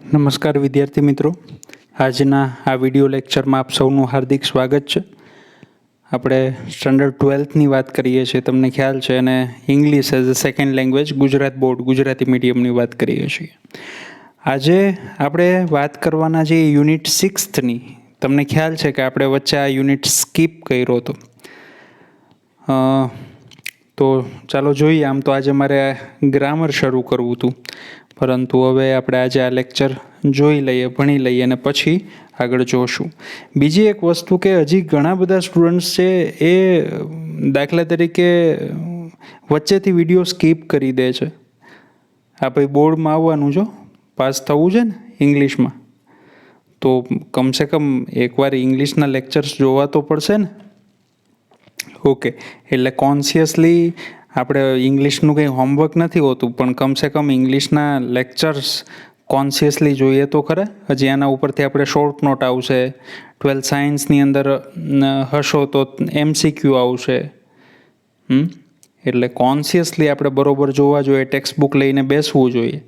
નમસ્કાર વિદ્યાર્થી મિત્રો, આજના આ વિડિયો લેક્ચરમાં આપ સૌનું હાર્દિક સ્વાગત છે. આપણે સ્ટાન્ડર્ડ 12ની વાત કરીએ છીએ, તમને ખ્યાલ છે, અને English as a second language Gujarat board Gujarati મીડિયમની વાત કરીએ છીએ. આજે આપણે વાત કરવાના જે યુનિટ 6ની, તમને ખ્યાલ છે કે આપણે વચ્ચે આ યુનિટ સ્કીપ કર્યો હતો. તો ચાલો જોઈએ. આમ તો આજે મારે ગ્રામર શરૂ કરવું હતું, પરંતુ હવે આપણે આજે આ લેક્ચર જોઈ લઈએ, ભણી લઈએ અને પછી આગળ જોશું. બીજી એક વસ્તુ કે હજી ઘણા બધા સ્ટુડન્ટ્સ છે એ દાખલા તરીકે વચ્ચેથી વિડીયો સ્કીપ કરી દે છે. આ ભાઈ બોર્ડમાં આવવાનું જો, પાસ થવું છે ને ઇંગ્લિશમાં, તો કમસે કમ એકવાર ઇંગ્લિશના લેક્ચર્સ જોવા તો પડશે ને. ઓકે, એટલે કોન્શિયસલી આપણે ઇંગ્લિશનું કંઈ હોમવર્ક નથી હોતું, પણ કમસે કમ ઇંગ્લિશના લેક્ચર્સ કોન્શિયસલી જોઈએ તો ખરા. હજી આના ઉપરથી આપણે શોર્ટ નોટ આવશે. 12th સાયન્સની અંદર હશો તો MCQ આવશે. એટલે કોન્શિયસલી આપણે બરોબર જોવા જોઈએ, ટેક્સ્ટ બુક લઈને બેસવું જોઈએ.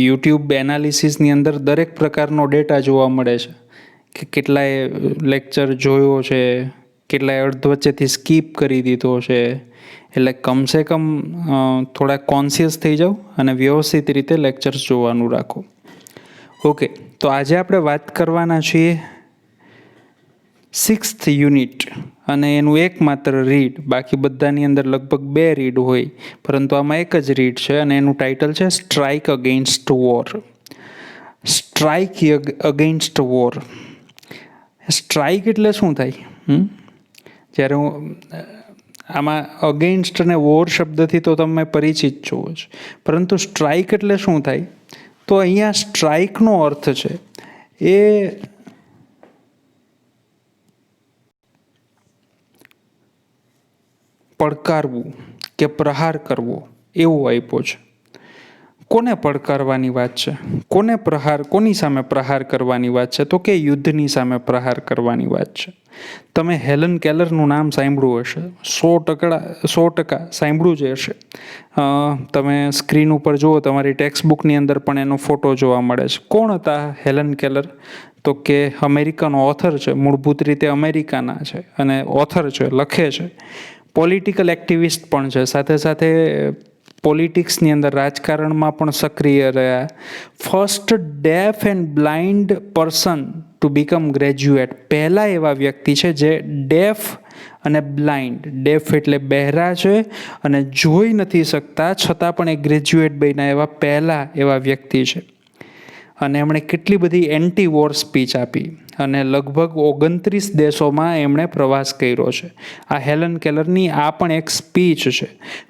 યુટ્યુબ એનાલિસિસની અંદર દરેક પ્રકારનો ડેટા જોવા મળે છે કે કેટલાય લેક્ચર જોયો છે, કેટલાય અડધ વચ્ચેથી સ્કીપ કરી દીધો છે. એટલે કમસે કમ થોડા કોન્શિયસ થઈ જાઓ અને વ્યવસ્થિત રીતે લેક્ચર્સ જોવાનું રાખો. ઓકે, તો આજે આપણે વાત કરવાના છીએ 6th યુનિટ, અને એનું એકમાત્ર રીડ. બાકી બધાની અંદર લગભગ 2 રીડ હોય, પરંતુ આમાં એક જ રીડ છે અને એનું ટાઇટલ છે strike against war. Strike against war. Strike એટલે શું થાય? જ્યારે હું આમાં અગેન્સ્ટ અને વોર શબ્દથી તો તમે પરિચિત છો જ, પરંતુ સ્ટ્રાઇક એટલે શું થાય? તો અહીંયા સ્ટ્રાઇકનો અર્થ છે એ પડકારવું કે પ્રહાર કરવો એવું આપ્યો છે. કોને પડકારવાની વાત છે? કોની સામે પ્રહાર કરવાની વાત છે? તો કે યુદ્ધની સામે પ્રહાર કરવાની વાત છે. તમે હેલન કેલરનું નામ સાંભળ્યું હશે, 100% સાંભળ્યું જ હશે. તમે સ્ક્રીન ઉપર જુઓ, તમારી ટેક્સ્ટ બુકની અંદર પણ એનો ફોટો જોવા મળે છે. કોણ હતા હેલન કેલર? તો કે અમેરિકન ઓથર છે, મૂળભૂત રીતે અમેરિકાના છે, અને ઓથર છે, લખે છે. પોલિટિકલ એક્ટિવિસ્ટ પણ છે, સાથે સાથે પોલિટિક્સની અંદર, રાજકારણમાં પણ સક્રિય રહ્યા. First deaf and blind person to become graduate. પહેલા એવા વ્યક્તિ છે જે ડેફ અને બ્લાઇન્ડ, ડેફ એટલે બહેરા છે અને જોઈ નથી શકતા છતાં પણ એ ગ્રેજ્યુએટ બન્યા એવા પહેલા એવા વ્યક્તિ છે. અને એમણે કેટલી બધી એન્ટી વોર સ્પીચ આપી અને લગભગ 29 દેશોમાં એમણે પ્રવાસ કર્યો છે. આ હેલન કેલરની આ પણ એક સ્પીચ છે.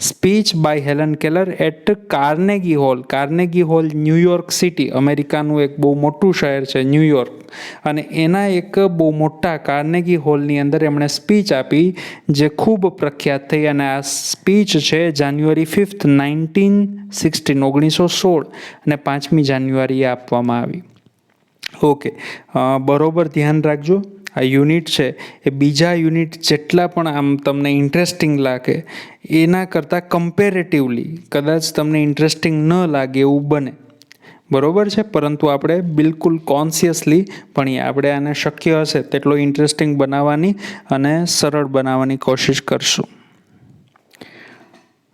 Speech by Helen Keller at Carnegie hall. Carnegie hall New York city, અમેરિકાનું એક બહુ મોટું શહેર છે ન્યૂયોર્ક, અને એના એક બહુ મોટા કાર્નેગી હોલની અંદર એમણે સ્પીચ આપી, જે ખૂબ પ્રખ્યાત થઈ. અને આ સ્પીચ છે જાન્યુઆરી 5th 1916, 1916, અને 5મી જાન્યુઆરીએ આપવામાં આવી. ઓકે, બરોબર ધ્યાન રાખજો. આ યુનિટ છે એ બીજા યુનિટ જેટલા પણ આમ તમને ઇન્ટરેસ્ટિંગ લાગે એના કરતાં કમ્પેરેટિવલી કદાચ તમને ઇન્ટરેસ્ટિંગ ન લાગે એવું બને, બરોબર છે. પરંતુ આપણે બિલકુલ કોન્શિયસલી ભણીએ. આપણે આને શક્ય હશે તેટલો ઇન્ટરેસ્ટિંગ બનાવવાની અને સરળ બનાવવાની કોશિશ કરશું.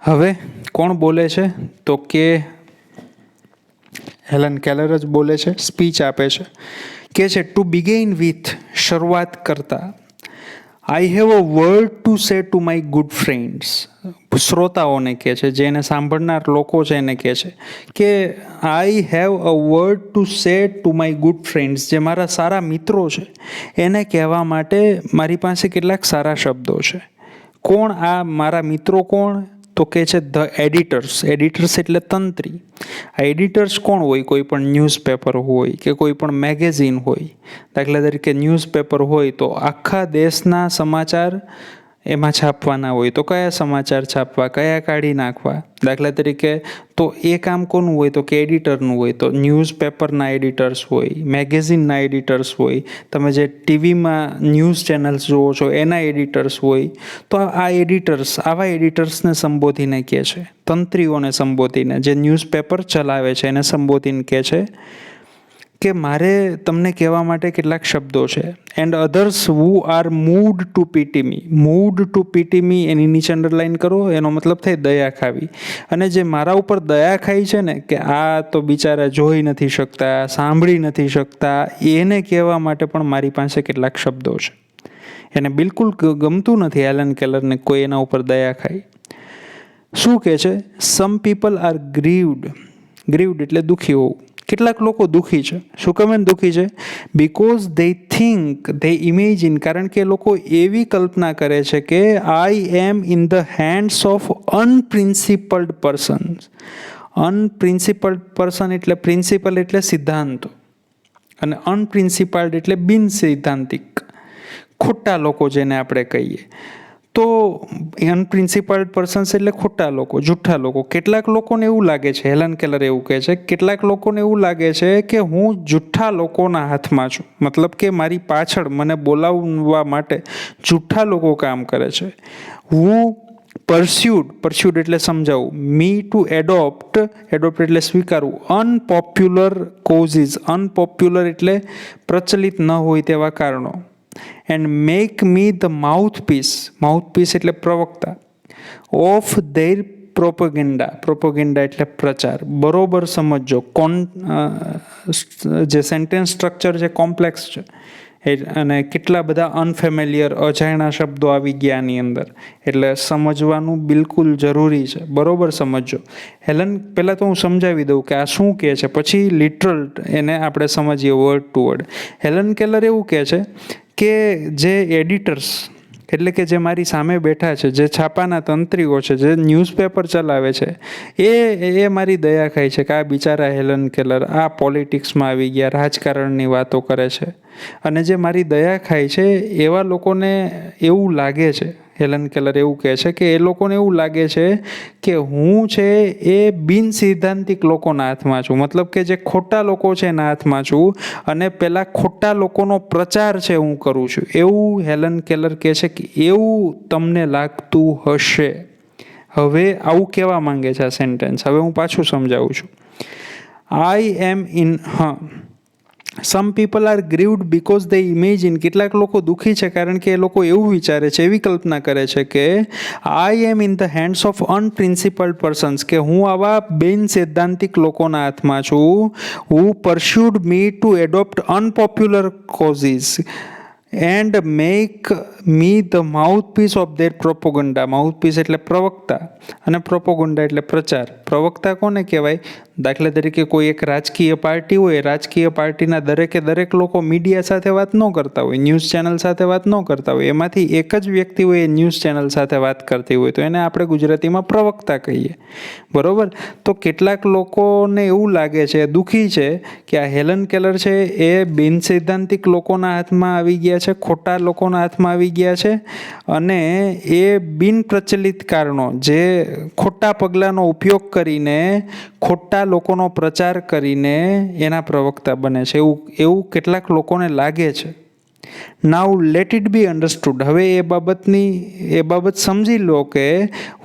હવે કોણ બોલે છે? તો કે હેલન કેલર જ બોલે છે, સ્પીચ આપે છે. કે છે ટુ બિગિન વિથ, શરૂઆત કરતા, I have a word to say to my good friends. શ્રોતાઓને કહે છે, જેને સાંભળનાર લોકો છે એને કહે છે કે I have a word to say to my good friends. જે મારા સારા મિત્રો છે એને કહેવા માટે મારી પાસે કેટલાક સારા શબ્દો છે. કોણ આ મારા મિત્રો? કોણ? તો કે છે ધ એડિટર્સ. એડિટર્સ એટલે તંત્રી. આ એડિટર્સ કોણ હોય? કોઈ પણ ન્યૂઝપેપર હોય કે કોઈ પણ મેગેઝિન હોય. દાખલા તરીકે ન્યૂઝપેપર હોય તો આખા દેશના સમાચાર એમાં છાપવાના હોય તો કયા સમાચાર છાપવા, કયા કાઢી નાખવા. દાખલા તરીકે તો એ કામ કોનું હોય તો કે એડિટરનું હોય. તો ન્યૂઝપેપરના એડિટર્સ હોય, મેગેઝિનના એડિટર્સ હોય, તમે જે ટીવીમાં ન્યૂઝ ચેનલ્સ જુઓ છો એના એડિટર્સ હોય. તો આ એડિટર્સ, આવા એડિટર્સને સંબોધીને કહે છે, તંત્રીઓને સંબોધીને, જે ન્યૂઝપેપર ચલાવે છે એને સંબોધીને કહે છે કે મારે તમને કહેવા માટે કેટલાક શબ્દો છે. And others who are moved to pity me. Moved to pity me એની નીચે અંડરલાઇન કરો, એનો મતલબ થાય દયા ખાવી. અને જે મારા ઉપર દયા ખાઈ છે ને, કે આ તો બિચારા જોઈ નથી શકતા, સાંભળી નથી શકતા, એને કહેવા માટે પણ મારી પાસે કેટલાક શબ્દો છે. એને બિલકુલ ગમતું નથી એલન કેલરને કોઈ એના ઉપર દયા ખાઈ. શું કહે છે? સમ પીપલ આર ગ્રીવડ. ગ્રીવડ એટલે દુઃખી હોવું. કેટલાક લોકો દુઃખી છે. શું કામ દુઃખી છે? Because they think, they imagine, કારણ કે લોકો એવી કલ્પના કરે છે કે I am in the hands of unprincipled persons. Unprincipled person એટલે પ્રિન્સિપલ એટલે સિદ્ધાંતો, અને અનપ્રિન્સિપલ્ડ એટલે બિન સિદ્ધાંતિક, ખોટા લોકો જેને આપણે કહીએ. તો અનપ્રિન્સિપલ્ડ પર્સન્સ એટલે ખોટા લોકો, જૂઠા લોકો. કેટલાક લોકોને એવું લાગે છે, હેલન કેલર એવું કહે છે, કેટલાક લોકોને એવું લાગે છે કે હું જૂઠા લોકોના હાથમાં છું. મતલબ કે મારી પાછળ મને બોલાવવા માટે જૂઠા લોકો કામ કરે છે. હું પરસ્યુડ એટલે સમજાવું, મી ટુ એડોપ્ટ એટલે સ્વીકારવું, અનપોપ્યુલર કોઝિસ, અનપોપ્યુલર એટલે પ્રચલિત ન હોય તેવા કારણો. એન્ડ મેક મી ધ માઉથપીસ એટલે પ્રવક્તા, ઓફ ધેર પ્રોપેગેન્ડા એટલે પ્રચાર. બરોબર સમજો, જે સેન્ટેન્સ સ્ટ્રક્ચર છે કોમ્પ્લેક્સ છે, અને કેટલા બધા અનફેમિલિયર, અજાણ્યા શબ્દો આવી ગયા આની અંદર, એટલે સમજવાનું બિલકુલ જરૂરી છે. બરોબર સમજો. પહેલાં તો હું સમજાવી દઉં કે આ શું કહે છે, પછી લિટરલ એને આપણે સમજીએ word to word. Helen Keller એવું કહે છે કે જે એડિટર્સ એટલે કે જે મારી સામે બેઠા છે, જે છાપાના તંત્રીઓ છે, જે ન્યૂઝપેપર ચલાવે છે, એ મારી દયા ખાય છે કે આ બિચારા હેલન કેલર આ પોલિટિક્સમાં આવી ગયા, રાજકારણની વાતો કરે છે. અને જે મારી દયા ખાય છે એવા લોકોને એવું લાગે છે, હેલન કેલર એવું કહે છે કે એ લોકોને એવું લાગે છે કે હું છે એ બિન સિદ્ધાંતિક લોકોના હાથમાં છું. મતલબ કે જે ખોટા લોકો છે એના હાથમાં છું, અને પેલા ખોટા લોકોનો પ્રચાર છે હું કરું છું. એવું હેલન કેલર કહે છે કે એવું તમને લાગતું હશે. હવે આવું કહેવા માંગે છે આ સેન્ટેન્સ. હવે હું પાછું સમજાવું છું. I am in some people are grieved because they imagine. કેટલાક લોકો દુઃખી છે કારણ કે એ લોકો એવું વિચારે છે, એવી કલ્પના કરે છે કે I am in the hands of unprincipled persons, કે હું આવા બિન સૈદ્ધાંતિક લોકોના હાથમાં છું. Who persuaded me to adopt unpopular causes and make me the mouthpiece of their propaganda. Mouthpiece એટલે પ્રવક્તા, અને પ્રોપોગન્ડા એટલે પ્રચાર. પ્રવક્તા કોને કહેવાય? દાખલા તરીકે કોઈ એક રાજકીય પાર્ટી હોય, રાજકીય પાર્ટીના દરેક લોકો મીડિયા સાથે વાત ન કરતા હોય, ન્યૂઝ ચેનલ સાથે વાત ન કરતા હોય, એમાંથી એક જ વ્યક્તિ હોય એ ન્યૂઝ ચેનલ સાથે વાત કરતી હોય, તો એને આપણે ગુજરાતીમાં પ્રવક્તા કહીએ. બરોબર? તો કેટલાક લોકોને એવું લાગે છે, દુઃખી છે કે આ હેલન કેલર છે એ બિન સૈદ્ધાંતિક લોકોના હાથમાં આવી ગયા છે, ખોટા લોકોના હાથમાં આવી ગયા છે, અને એ બિન પ્રચલિત કારણો, જે ખોટા પગલાંનો ઉપયોગ કરીને, ખોટા લોકોનો પ્રચાર કરીને એના પ્રવક્તા બને છે. એવું કેટલાક લોકોને લાગે છે. Now let it be understood. હવે એ બાબત સમજી લો કે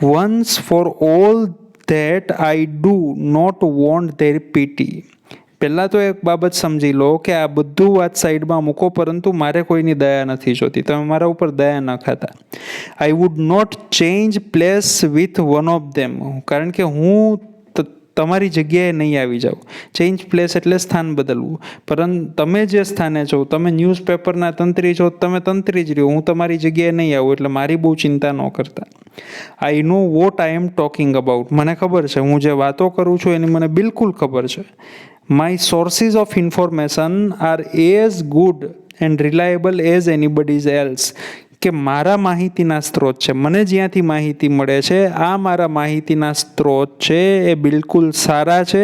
once for all that I do not want their pity. પહેલાં તો એક બાબત સમજી લો કે આ બધું વાત સાઈડમાં મૂકો, પરંતુ મારે કોઈની દયા નથી જોતી. તમે મારા ઉપર દયા ન ખાતા. I would not change place with one of them. કારણ કે હું તમારી જગ્યાએ નહીં આવી જાઉં. ચેન્જ પ્લેસ એટલે સ્થાન બદલવું. પરંતુ તમે જે સ્થાને છો, તમે ન્યૂઝપેપરના તંત્રી છો, તમે તંત્રી જ રહ્યો. હું તમારી જગ્યાએ નહીં આવું, એટલે મારી બહુ ચિંતા ન કરતા. I know what I am talking about. મને ખબર છે, હું જે વાતો કરું છું એની મને બિલકુલ ખબર છે. My sources of information are as good and reliable as anybody's else. કે મારા માહિતીના સ્ત્રોત છે, મને જ્યાંથી માહિતી મળે છે, આ મારા માહિતીના સ્ત્રોત છે, એ બિલકુલ સારા છે,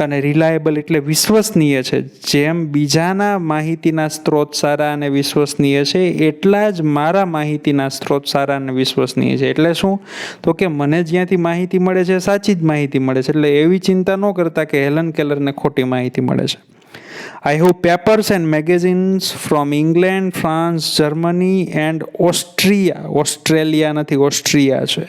અને રિલાયેબલ એટલે વિશ્વસનીય છે. જેમ બીજાના માહિતીના સ્ત્રોત સારા અને વિશ્વસનીય છે, એટલા જ મારા માહિતીના સ્ત્રોત સારા અને વિશ્વસનીય છે. એટલે શું? તો કે મને જ્યાંથી માહિતી મળે છે સાચી જ માહિતી મળે છે. એટલે એવી ચિંતા ન કરતા કે હેલન કેલરને ખોટી માહિતી મળે છે. I have papers and magazines from England, France, Germany and Austria. Australia નથી, ઓસ્ટ્રિયા છે.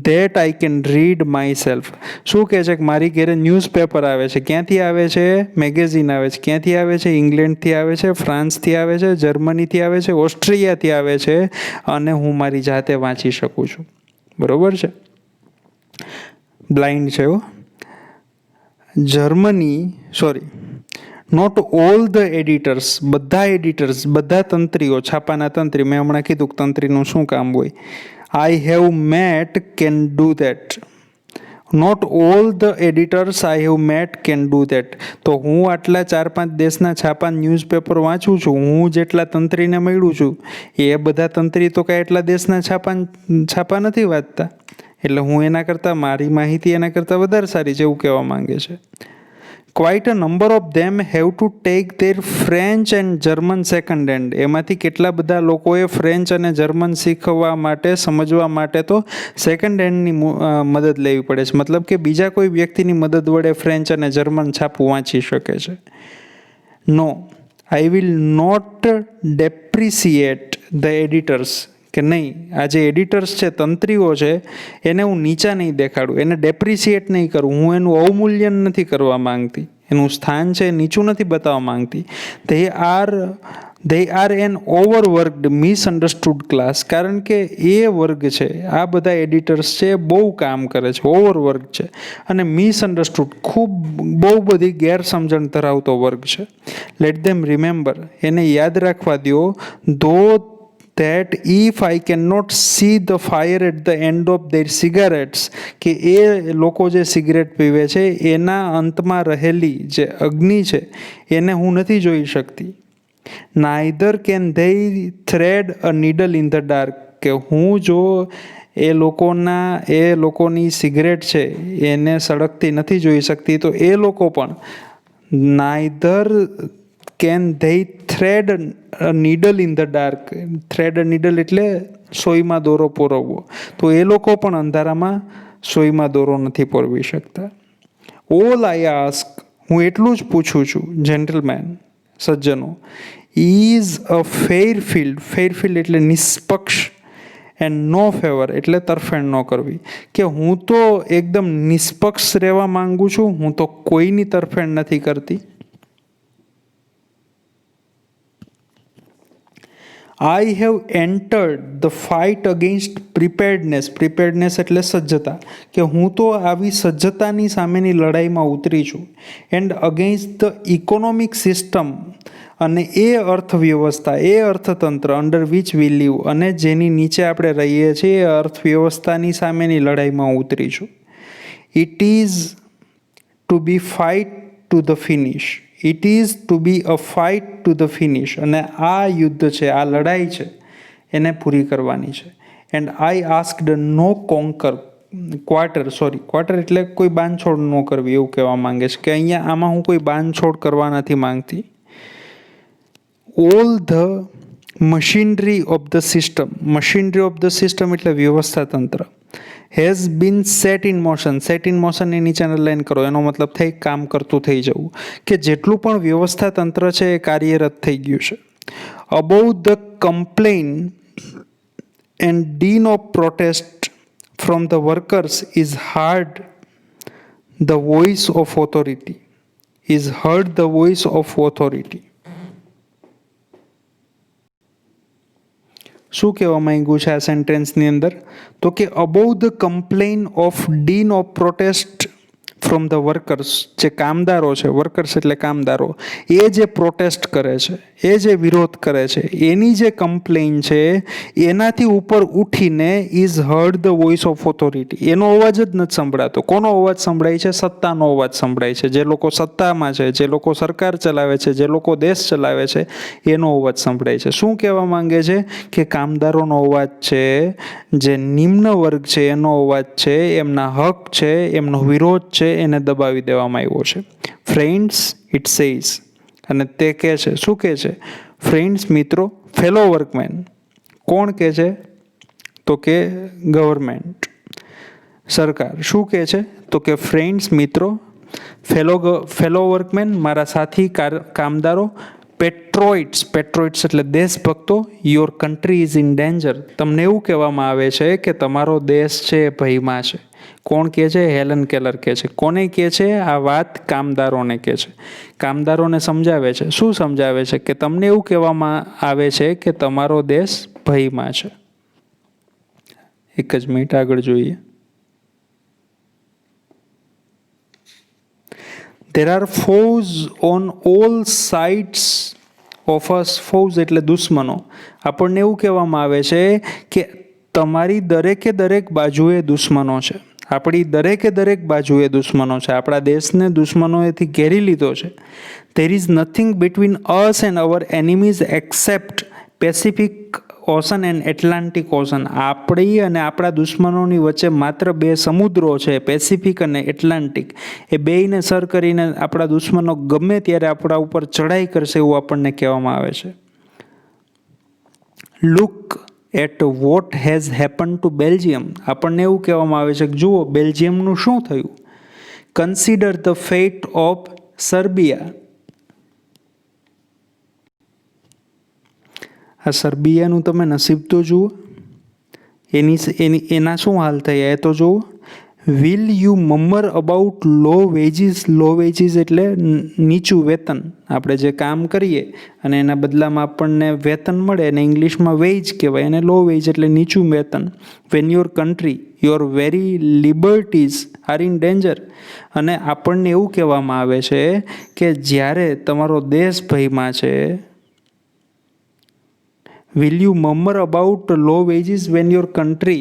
That I can read myself. શું કહે છે કે મારી ઘરે ન્યૂઝપેપર આવે છે. ક્યાંથી આવે છે? મેગેઝિન આવે છે. ક્યાંથી આવે છે? ઇંગ્લેન્ડથી આવે છે, ફ્રાન્સથી આવે છે, જર્મનીથી આવે છે, ઓસ્ટ્રિયાથી આવે છે, અને હું મારી જાતે વાંચી શકું છું. બરોબર છે? બ્લાઇન્ડ છે હો. Germany, sorry, not all the editors, બધા એડિટર્સ, બધા તંત્રીઓ, છાપાના તંત્રી, મેં હમણાં કીધું કે તંત્રીનું શું કામ હોય. I have met can do that. Not all the editors I have met can do that. તો હું આટલા 4-5 દેશના છાપા ન્યૂઝપેપર વાંચું છું, હું જેટલા તંત્રીને મળ્યું છું, એ બધા તંત્રી તો કાંઈ એટલા દેશના છાપા નથી વાંચતા. એટલે હું એના કરતાં, મારી માહિતી એના કરતાં વધારે સારી છે એવું કહેવા માંગે છે. Quite a number of them have to take their French and German second hand. એમાંથી કેટલા બધા લોકોએ ફ્રેન્ચ અને જર્મન શીખવા માટે, સમજવા માટે તો સેકન્ડ હેન્ડની મદદ લેવી પડે છે. મતલબ કે બીજા કોઈ વ્યક્તિની મદદ વડે ફ્રેન્ચ અને જર્મન છાપું વાંચી શકે છે. No, I will not depreciate the editors. કે નહીં, આ જે એડિટર્સ છે, તંત્રીઓ છે, એને હું નીચા નહીં દેખાડું, એને ડેપ્રિસિએટ નહીં કરું, હું એનું અવમૂલ્યન નથી કરવા માંગતી, એનું સ્થાન છે નીચું નથી બતાવવા માંગતી. They are an overworked, misunderstood class. કારણ કે એ વર્ગ છે, આ બધા એડિટર્સ છે, બહુ કામ કરે છે, ઓવરવર્ક છે, અને મિસઅન્ડરસ્ટુડ, ખૂબ બહુ બધી ગેરસમજણ ધરાવતો વર્ગ છે. લેટ ધેમ રિમેમ્બર, એને યાદ રાખવા દો, ધો that if I cannot see the fire at the end of their cigarettes, કે એ લોકો જે સિગરેટ પીવે છે એના અંતમાં રહેલી જે અગ્નિ છે એને હું નથી જોઈ શકતી. neither can they thread a needle in the dark, કે હું જો એ લોકોની સિગરેટ છે એને સળગતી નથી જોઈ શકતી, તો એ લોકો પણ neither can they thread a needle in the dark. thread a needle એટલે સોયમાં દોરો પોરવવો. તો એ લોકો પણ અંધારામાં સોયમાં દોરો નથી પોરવી શકતા. All I ask, હું એટલું જ પૂછું છું, gentleman, સજ્જનો, is a fair field. fair field એટલે નિષ્પક્ષ, એન્ડ નો ફેવર એટલે તરફેણ ન કરવી. કે હું તો એકદમ નિષ્પક્ષ રહેવા માંગુ છું, હું તો કોઈની તરફેણ નથી કરતી. I have entered the fight against preparedness. preparedness એટલે સજ્જતા, કે હું તો આવી સજ્જતાની સામેની લડાઈમાં ઉતરી છું. And against the economic system, અને એ અર્થવ્યવસ્થા, એ અર્થતંત્ર, અંડર વિચ વી લીવ, અને જેની નીચે આપણે રહીએ છીએ, એ અર્થવ્યવસ્થાની સામેની લડાઈમાં ઉતરી છું. It is to be fight to the finish. It is to be a fight to the finish. અને આ યુદ્ધ છે, આ લડાઈ છે, એને પૂરી કરવાની છે. And I asked no quarter એટલે કોઈ બાંધછોડ ન કરવી એવું કહેવા માંગે છે, કે અહીંયા આમાં હું કોઈ બાંધછોડ કરવા નથી માંગતી. All the machinery of the system. Machinery of the system એટલે વ્યવસ્થા તંત્ર. Has been set in motion. Set in મોશનની નીચે અંડરલાઇન કરો, એનો મતલબ થઈ કામ કરતું થઈ જવું, કે જેટલું પણ વ્યવસ્થા તંત્ર છે એ કાર્યરત થઈ ગયું છે. Above the complaint and din of protest from the workers is hard the voice of authority. Is heard the voice of authority. શું કહેવા માંગ્યું છે આ સેન્ટેન્સની અંદર? તો કે above the complaint of din of protest from the workers, જે કામદારો છે, વર્કર્સ એટલે કામદારો, એ જે પ્રોટેસ્ટ કરે છે, એ જે વિરોધ કરે છે, એની જે કમ્પ્લેન છે, એનાથી ઉપર ઉઠીને is heard the voice of authority. એનો અવાજ જ નથી સંભળાતો. કોનો અવાજ સંભળાય છે? સત્તાનો અવાજ સંભળાય છે. જે લોકો સત્તામાં છે, જે લોકો સરકાર ચલાવે છે, જે લોકો દેશ ચલાવે છે, એનો અવાજ સંભળાય છે. શું કહેવા માંગે છે? કે કામદારોનો અવાજ છે, જે નિમ્ન વર્ગ છે એનો અવાજ છે, એમના હક છે, એમનો વિરોધ છે, એને દબાવી દેવામાં આવ્યો છે. ફ્રેન્ડ્સ ઇટ સેઝ, અને તે કહે છે, શું કહે છે? ફ્રેન્ડ્સ મિત્રો, ફેલો વર્કમેન, કોણ કહે છે? તો કે ગવર્મેન્ટ, સરકાર. શું કહે છે? તો કે ફ્રેન્ડ્સ મિત્રો, ફેલો વર્કમેન, મારા સાથી કામદારો, પેટ્રોઇટ્સ, પેટ્રોઇટ્સ એટલે દેશભક્તો, your country is in danger, તમને એવું કહેવામાં આવે છે કે તમારો દેશ છે એ ભયમાં છે. કોણ કહે છે? હેલન કેલર કહે છે. કોને કહે છે આ વાત? કામદારોને કહે છે. કામદારોને સમજાવે છે. શું સમજાવે છે? કે તમને એવું કહેવામાં આવે છે કે તમારો દેશ ભયમાં છે. એક જ મિનિટ આગળ જોઈએ. There are foes on all sides of us. foes એટલે દુશ્મનો. આપણને એવું કહેવામાં આવે છે કે તમારી દરેકે દરેક બાજુએ દુશ્મનો છે. આપણી દરેકે દરેક બાજુએ દુશ્મનો છે. આપણા દેશને દુશ્મનોએથી ઘેરી લીધો છે. There is nothing between us and our enemies except Pacific ocean and Atlantic ocean. આપણી અને આપણા દુશ્મનોની વચ્ચે માત્ર બે સમુદ્રો છે, પેસિફિક અને એટલાન્ટિક. એ બેયને સર કરીને આપણા દુશ્મનો ગમે ત્યારે આપણા ઉપર ચડાઈ કરશે એવું આપણને કહેવામાં આવે છે. Look at what has happen to Belgium. આપણને એવું કહેવામાં આવે છે કે જુઓ બેલ્જિયમનું શું થયું. Consider the fat of Serbia. આ સર્બિયાનું તમે નસીબ તો જુઓ, એના શું હાલ થયા એ તો જુઓ. Will you murmur about low wages. Low wages એટલે નીચું વેતન. આપણે જે કામ કરીએ અને એના બદલામાં આપણને વેતન મળે એને ઇંગ્લિશમાં વેજ કહેવાય, અને લો વેજ એટલે નીચું વેતન. Van your country, your very liberties are in danger. અને આપણને એવું કહેવામાં આવે છે કે જ્યારે તમારો દેશ ભયમાં છે, will you murmur about low wages when your country,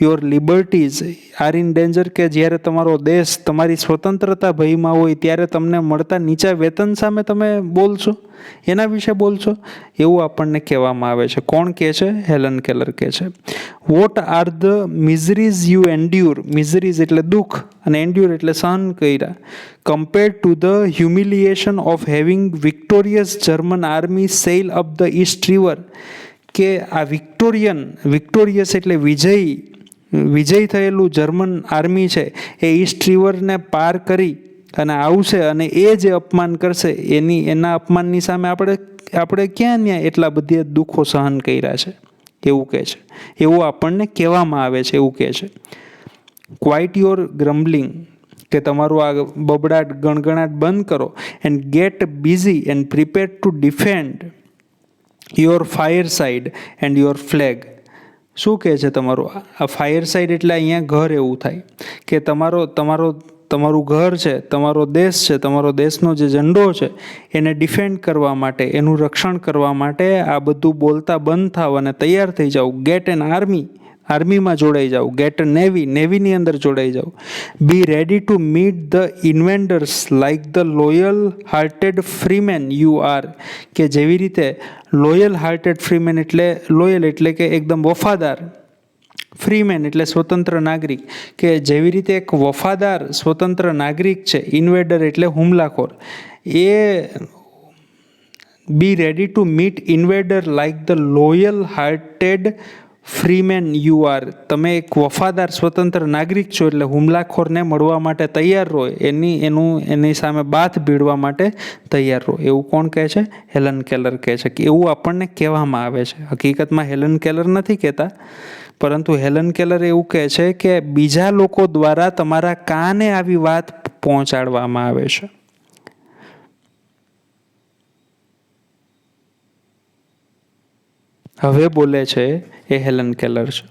your liberties are in danger? કે જ્યારે તમારો દેશ, તમારી સ્વતંત્રતા ભયમાં હોય ત્યારે તમને મળતા નીચા વેતન સામે તમે બોલશો, એના વિશે બોલશો, એવું આપણને કહેવામાં આવે છે. કોણ કહે છે? હેલન કેલર કહે છે. What are the miseries you endure. Miseries એટલે દુઃખ અને એન્ડ્યુર એટલે સહન કર્યા. Compared to the humiliation of having victorious German army sail up the East River. કે આ વિક્ટોરિયસ એટલે વિજય થયેલું જર્મન આર્મી છે એ ઈસ્ટ રિવરને પાર કરી અને આવશે અને એ જે અપમાન કરશે એના અપમાનની સામે આપણે ક્યાં ન્યા એટલા બધા દુઃખો સહન કર્યા છે, એવું કહે છે. એવું આપણને કહેવામાં આવે છે, એવું કહે છે. Quiet your grumbling. કે તમારું આ બબડાટ ગણગણાટ બંધ કરો. And get busy and prepare to defend your fireside and your flag. શું કહે છે તમારું આ ફાયર સાઇડ એટલે અહીંયા ઘર એવું થાય કે તમારું ઘર છે, તમારો દેશ છે, તમારો દેશનો જે ઝંડો છે એને ડિફેન્ડ કરવા માટે, એનું રક્ષણ કરવા માટે આ બધું બોલતા બંધ થાવ અને તૈયાર થઈ જાઓ. Gate N army. આર્મીમાં જોડાઈ જાઓ. Gate navy. નેવીની અંદર જોડાઈ જાઓ. Be ready to meet the invaders like the loyal hearted freeman you are. કે જેવી રીતે લોયલ હાર્ટેડ ફ્રીમેન એટલે લોયલ એટલે કે એકદમ વફાદાર, ફ્રીમેન એટલે સ્વતંત્ર નાગરિક, કે જેવી રીતે એક વફાદાર સ્વતંત્ર નાગરિક છે, ઇન્વેડર એટલે હુમલાખોર, એ be ready to meet invader like the loyal hearted freeman you are. તમે એક વફાદાર સ્વતંત્ર નાગરિક છો એટલે હુમલાખોરને મળવા માટે તૈયાર રહો, એની સામે બાથ ભીડવા માટે તૈયાર રહો. એવું કોણ કહે છે? હેલન કેલર કહે છે. કે એવું આપણને કહેવામાં આવે છે. હકીકતમાં હેલન કેલર નથી કહેતા, પરંતુ હેલન કેલર એવું કહે છે કે બીજા લોકો દ્વારા તમારા કાને આવી વાત પહોંચાડવામાં આવે છે. હવે બોલે છે એ હેલન કેલર છે.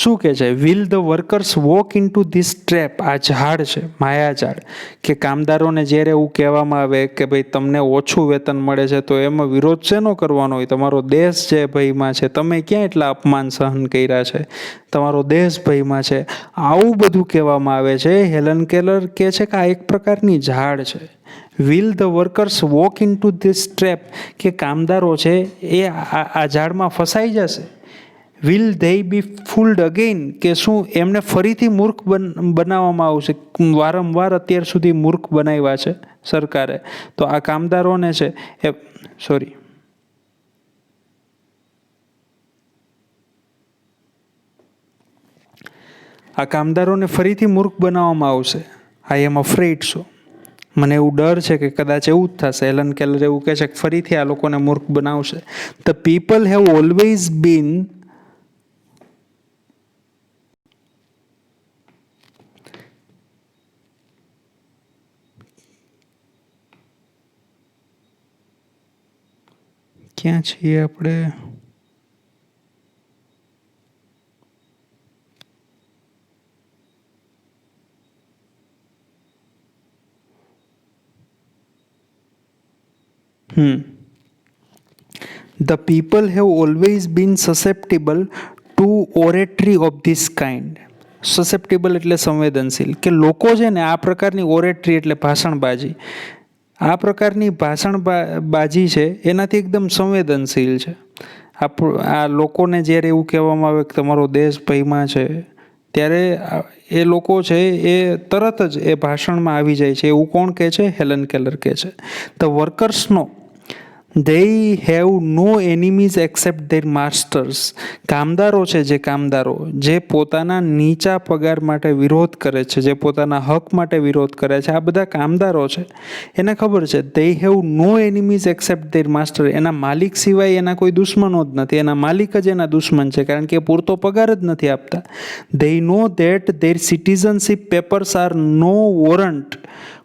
શું કહે છે? Will the workers walk in two this trap. આ ઝાડ છે, માયાઝાડ. કે કામદારોને જ્યારે એવું કહેવામાં આવે કે ભાઈ તમને ઓછું વેતન મળે છે તો એમાં વિરોધ શેનો કરવાનો હોય? તમારો દેશ જે ભયમાં છે, તમે ક્યાં એટલા અપમાન સહન કર્યા છે, તમારો દેશ ભયમાં છે, આવું બધું કહેવામાં આવે છે. હેલન કેલર કહે છે કે આ એક પ્રકારની ઝાડ છે. Will the workers walk in two this trap. કે કામદારો છે એ આ ઝાડમાં ફસાઈ જશે. વિલ ધે બી ફૂલ્ડ અગેન, કે શું એમને ફરીથી મૂર્ખ બનાવવામાં આવશે? વારંવાર અત્યાર સુધી મૂર્ખ બનાવ્યા છે સરકારે, તો આ કામદારોને છે એ આ કામદારોને ફરીથી મૂર્ખ બનાવવામાં આવશે. આઈ એમ અફ્રેડ. મને એવું ડર છે કે કદાચ એવું જ થશે. હેલન કેલર એવું કહે છે કે ફરીથી આ લોકોને મૂર્ખ બનાવશે. ધ પીપલ હેવ ઓલવેઝ બીન ક્યાં છીએ આપણે? The people have always been susceptible to oratory of this kind. સસેપ્ટેબલ એટલે સંવેદનશીલ, કે લોકો છે ને આ પ્રકારની ઓરેટરી એટલે ભાષણબાજી, આ પ્રકારની ભાષણબાજી છે એનાથી એકદમ સંવેદનશીલ છે. આ લોકોને જ્યારે એવું કહેવામાં આવે કે તમારો દેશ ભયમાં છે, ત્યારે એ લોકો છે એ તરત જ એ ભાષણમાં આવી જાય છે. એવું કોણ કહે છે? હેલન કેલર કહે છે. ધ વર્કર્સનો they have no enemies except their masters. કામદારો છે, જે પોતાના નીચા પગાર માટે વિરોધ કરે છે, જે પોતાના હક માટે વિરોધ કરે છે, આ બધા કામદારો છે. એને ખબર છે they have no enemies except their master. એના માલિક સિવાય એના કોઈ દુશ્મનો જ નથી. એના માલિક જ એના દુશ્મન છે, કારણ કે એ પૂરતો પગાર જ નથી આપતા. they know that their citizenship papers are no warrant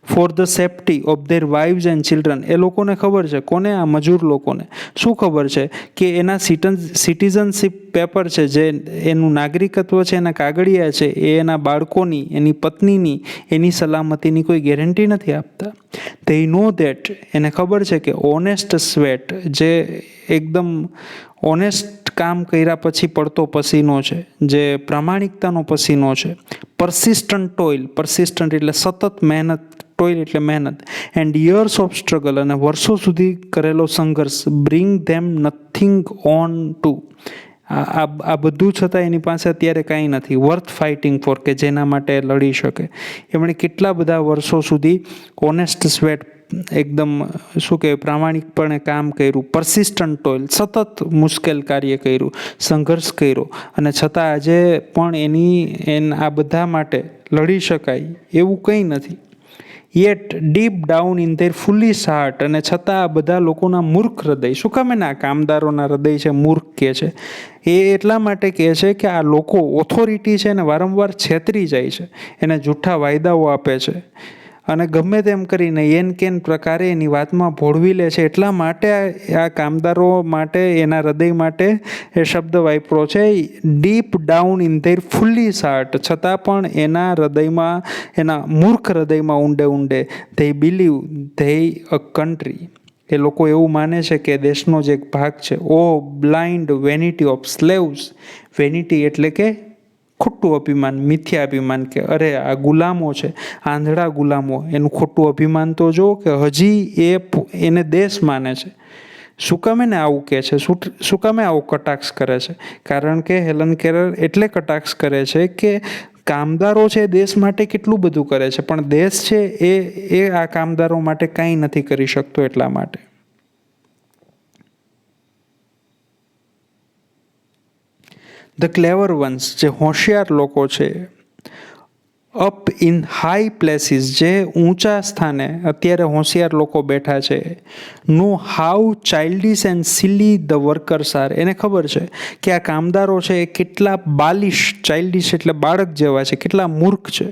for the safety of their wives and children. એ લોકોને ખબર છે. કોને? આ મજૂર લોકોને શું ખબર છે? કે એના સિટીઝનશીપ પેપર છે, જે એનું નાગરિકત્વ છે, એના કાગળિયા છે, એ એના બાળકોની, એની પત્નીની, એની સલામતીની કોઈ ગેરંટી નથી આપતા. ધે નો ધેટ, એને ખબર છે કે ઓનેસ્ટ સ્વેટ, જે એકદમ ઓનેસ્ટ કામ કર્યા પછી પડતો પસીનો છે, જે પ્રામાણિકતાનો પસીનો છે. પરસિસ્ટન્ટ ટોઇલ, પરસિસ્ટન્ટ એટલે સતત મહેનત, ટોઇલ એટલે મહેનત. એન્ડ યર્સ ઓફ સ્ટ્રગલ, અને વર્ષો સુધી કરેલો સંઘર્ષ. Bring them nothing on two, આ બધું છતાં એની પાસે અત્યારે કાંઈ નથી વર્થ ફાઇટિંગ ફોર, કે જેના માટે લડી શકે. એમણે કેટલા બધા વર્ષો સુધી ઓનેસ્ટ સ્વેટ, એકદમ શું કહેવાય, પ્રામાણિકપણે કામ કર્યું. પરસિસ્ટન્ટ ટોઇલ, સતત મુશ્કેલ કાર્ય કર્યું, સંઘર્ષ કર્યો, અને છતાં આજે પણ આ બધા માટે લડી શકાય એવું કંઈ નથી. Yet deep down in their foolish heart, અને છતાં આ બધા લોકોના મૂર્ખ હૃદય. શું કામ એના કામદારોના હૃદય છે મૂર્ખ કહે છે? એ એટલા માટે કહે છે કે આ લોકો ઓથોરિટી છે એને વારંવાર છેતરી જાય છે, એને જૂઠા વાયદાઓ આપે છે, અને ગમે તેમ કરીને એન કેન પ્રકારે એની વાતમાં ભોળવી લે છે. એટલા માટે આ કામદારો માટે, એના હૃદય માટે એ શબ્દ વાપરો છે, deep down in their foolish heart. છતાં પણ એના હૃદયમાં, એના મૂર્ખ હૃદયમાં ઊંડે ઊંડે they believe they a country, એ લોકો એવું માને છે કે દેશનો જ એક ભાગ છે. O blind vanity of slaves. Vanity એટલે કે ખોટું અભિમાન, મિથ્યા અભિમાન, કે અરે આ ગુલામો છે, આંધળા ગુલામો, એનું ખોટું અભિમાન તો જો, કે હજી એને દેશ માને છે. શું કામે ને આવું કહે છે? શું કામે આવો કટાક્ષ કરે છે? કારણ કે હેલન કેલર એટલે કટાક્ષ કરે છે કે કામદારો છે દેશ માટે કેટલું બધું કરે છે, પણ દેશ છે એ આ કામદારો માટે કાંઈ નથી કરી શકતો. એટલા માટે ધ ક્લેવર વન્સ, જે હોશિયાર લોકો છે, અપ ઇન હાઈ પ્લેસીસ, જે ઊંચા સ્થાને અત્યારે હોશિયાર લોકો બેઠા છે, know how childish and silly the workers are. એને ખબર છે કે આ કામદારો છે એ કેટલા બાલિશ, ચાઇલ્ડિશ એટલે બાળક જેવા છે, કેટલા મૂર્ખ છે.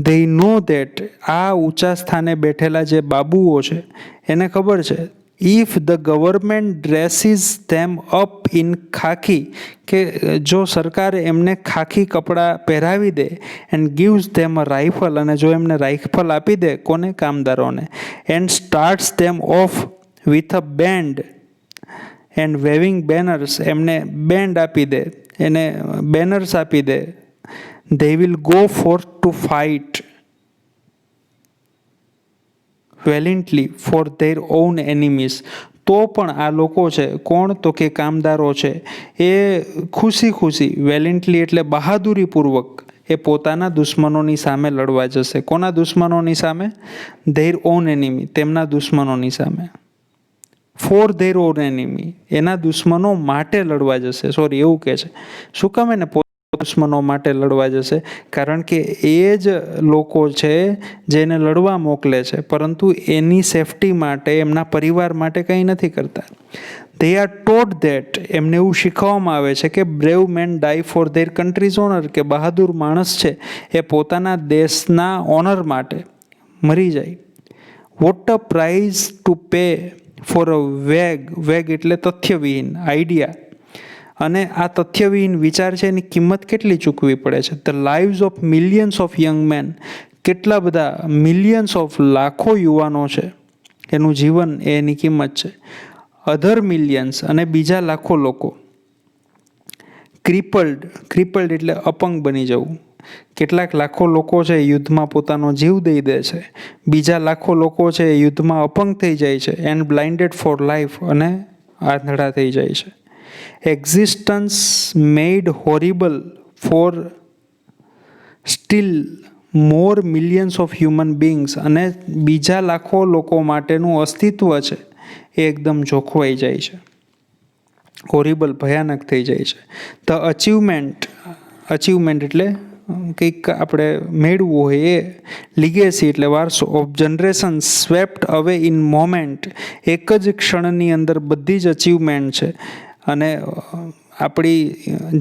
ધે નો ધેટ, આ ઊંચા સ્થાને બેઠેલા જે બાબુઓ છે એને ખબર છે, if the government dresses them up in khaki, કે જો સરકાર એમને ખાખી કપડાં પહેરાવી દે, and gives them a rifle, અને જો એમને રાઇફલ આપી દે, કોને? કામદારોને. And starts them off with a band and waving banners, એમને બેન્ડ આપી દે, એને બેનર્સ આપી દે. They will go forth to fight valiantly for their own enemies, તો પણ આ લોકો છે કોણ, તો કે કામદારો છે, એ ખુશી ખુશી વેલેન્ટલી એટલે બહાદુરીપૂર્વક એ પોતાના દુશ્મનોની સામે લડવા જશે. કોના દુશ્મનોની સામે? ધેર ઓન એનિમી, તેમના દુશ્મનોની સામે. ફોર ધેર ઓન એનિમી, એના દુશ્મનો માટે લડવા જશે. સોરી, એવું કહે છે. શું કામ એને દુશ્મનો માટે લડવા જશે? કારણ કે એ જ લોકો છે જેને લડવા મોકલે છે, પરંતુ એની સેફટી માટે, એમના પરિવાર માટે કંઈ નથી કરતા. દે આર ટોટ ધેટ, એમને એવું શીખવવામાં આવે છે કે brave men die for their country's honour, કે બહાદુર માણસ છે એ પોતાના દેશના ઓનર માટે મરી જાય. What a prize to pay for a vague એટલે તથ્યવિહીન આઈડિયા. અને આ તથ્યવિહીન વિચાર છે એની કિંમત કેટલી ચૂકવી પડે છે? The lives of millions of young men, કેટલા બધા મિલિયન્સ ઓફ લાખો યુવાનો છે, એનું જીવન એની કિંમત છે. અધર મિલિયન્સ, અને બીજા લાખો લોકો. ક્રિપલ્ડ એટલે અપંગ બની જવું. કેટલાક લાખો લોકો છે યુદ્ધમાં પોતાનો જીવ દઈ દે છે, બીજા લાખો લોકો છે યુદ્ધમાં અપંગ થઈ જાય છે. એન્ડ બ્લાઇન્ડેડ ફોર લાઈફ, અને આંધળા થઈ જાય છે. Existence made horrible for still more millions of human beings, અને બીજા લાખો લોકો માટેનું અસ્તિત્વ છે એ એકદમ જોખવાઈ જાય છે. હોરિબલ, ભયાનક થઈ જાય છે. ધ અચીવમેન્ટ એટલે કંઈક આપણે મેળવવું હોય એ. લિગેસી એટલે વારસો. ઓફ જનરેશન સ્વેપ્ટ અવે ઇન મોમેન્ટ, એક જ ક્ષણની અંદર બધી જ અચીવમેન્ટ છે. અને આપણી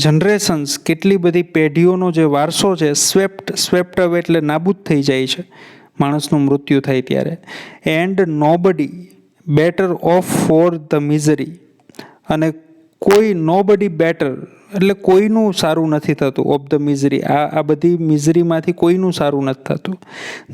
જનરેશન્સ, કેટલી બધી પેઢીઓનો જે વારસો છે, સ્વેપ્ટ અવે એટલે નાબૂદ થઈ જાય છે માણસનું મૃત્યુ થાય ત્યારે. And nobody better off for the misery, અને કોઈ નોબડી બેટર એટલે કોઈનું સારું નથી થતું. ઓફ ધ મિઝરી, આ બધી મિઝરીમાંથી કોઈનું સારું નથી થતું.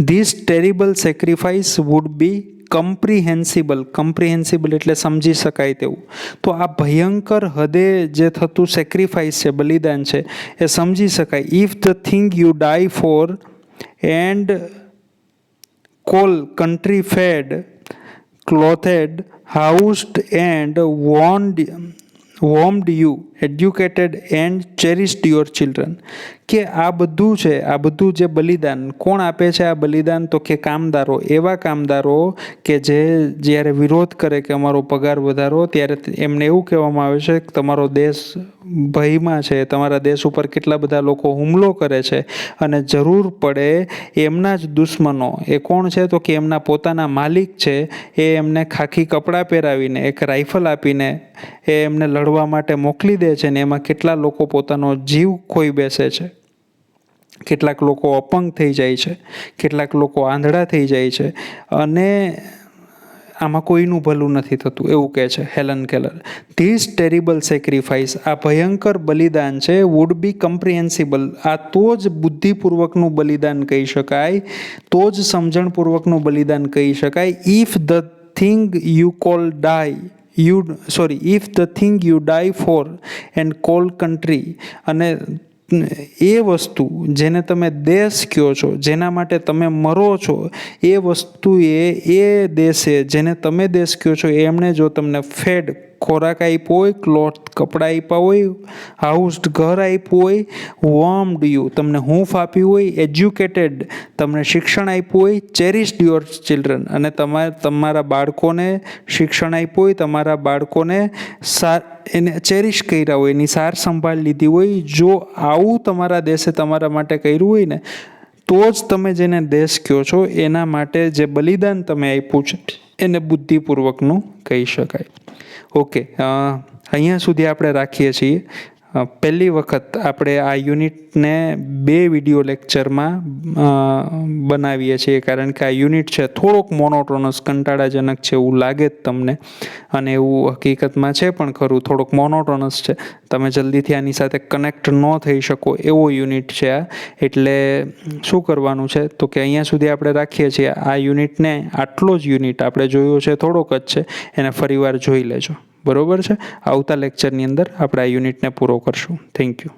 This terrible sacrifice would be comprehensible એટલે સમજી શકાય તેવું. તો આ ભયંકર હદે જે થતું સેક્રિફાઈસ છે, બલિદાન છે, એ સમજી શકાય. If the thing you die for and call country fed, clothed, housed and warmed you, educated and cherished your children. કે આ બધું છે, આ બધું જે બલિદાન કોણ આપે છે? આ બલિદાન તો કે કામદારો. એવા કામદારો કે જે જ્યારે વિરોધ કરે કે અમારો પગાર વધારો, ત્યારે એમને એવું કહેવામાં આવે છે કે તમારો દેશ ભયમાં છે, તમારા દેશ ઉપર કેટલા બધા લોકો હુમલો કરે છે, અને જરૂર પડે એમના જ દુશ્મનો, એ કોણ છે? તો કે એમના પોતાના માલિક છે, એ એમને ખાખી કપડાં પહેરાવીને, એક રાઇફલ આપીને એ એમને લડવા માટે મોકલી દે છે. ને એમાં કેટલા લોકો પોતાનો જીવ ખોઈ બેસે છે, કેટલાક લોકો અપંગ થઈ જાય છે, કેટલાક લોકો આંધળા થઈ જાય છે, અને આમાં કોઈનું ભલું નથી થતું, એવું કહે છે Helen Keller. This terrible sacrifice, આ ભયંકર બલિદાન છે, વુડ બી કમ્પ્રિહેન્સિબલ, આ તો જ બુદ્ધિપૂર્વકનું બલિદાન કહી શકાય, તો જ સમજણપૂર્વકનું બલિદાન કહી શકાય. If the thing you die for and call country, અને એ વસ્તુ જેને તમે દેશ કહો છો, જેના માટે તમે મરો છો, એ વસ્તુએ એ દેશે જેને તમે દેશ કહો છો, એમણે જો તમને ફેડ ખોરાક આપ્યો હોય, ક્લોથ કપડાં આપ્યા હોય, હાઉસ્ડ ઘર આપ્યું હોય, વોર્મ્ડ યુ તમને હૂંફ આપ્યું હોય, એજ્યુકેટેડ તમને શિક્ષણ આપ્યું હોય, ચેરિસ્ડ યોર ચિલ્ડ્રન અને તમારા બાળકોને શિક્ષણ આપ્યું હોય, તમારા બાળકોને એને ચેરિશ કર્યા હોય, એની સાર સંભાળ લીધી હોય. જો આવું તમારા દેશે તમારા માટે કર્યું હોય ને, તો જ તમે જેને દેશ કહો છો એના માટે જે બલિદાન તમે આપ્યું છે એને બુદ્ધિપૂર્વકનું કહી શકાય. ઓકે, અહીંયા સુધી આપણે રાખીએ છીએ. પહેલી વખત આપણે આ યુનિટને 2 વિડીયો લેક્ચરમાં બનાવીએ છીએ, કારણ કે આ યુનિટ છે થોડોક મોનોટોનસ, કંટાળાજનક છે એવું લાગે જ તમને, અને એવું હકીકતમાં છે પણ ખરું, થોડોક મોનોટોનસ છે. તમે જલ્દીથી આની સાથે કનેક્ટ ન થઈ શકો એવો યુનિટ છે આ. એટલે શું કરવાનું છે તો કે અહીંયા સુધી આપણે રાખીએ છીએ. આ યુનિટને, આટલો જ યુનિટ આપણે જોયો છે, થોડોક જ છે, એને ફરીવાર જોઈ લેજો. બરોબર છે? આવતા લેક્ચરની અંદર આપણે આ યુનિટને પૂરો કરશું. Thank you.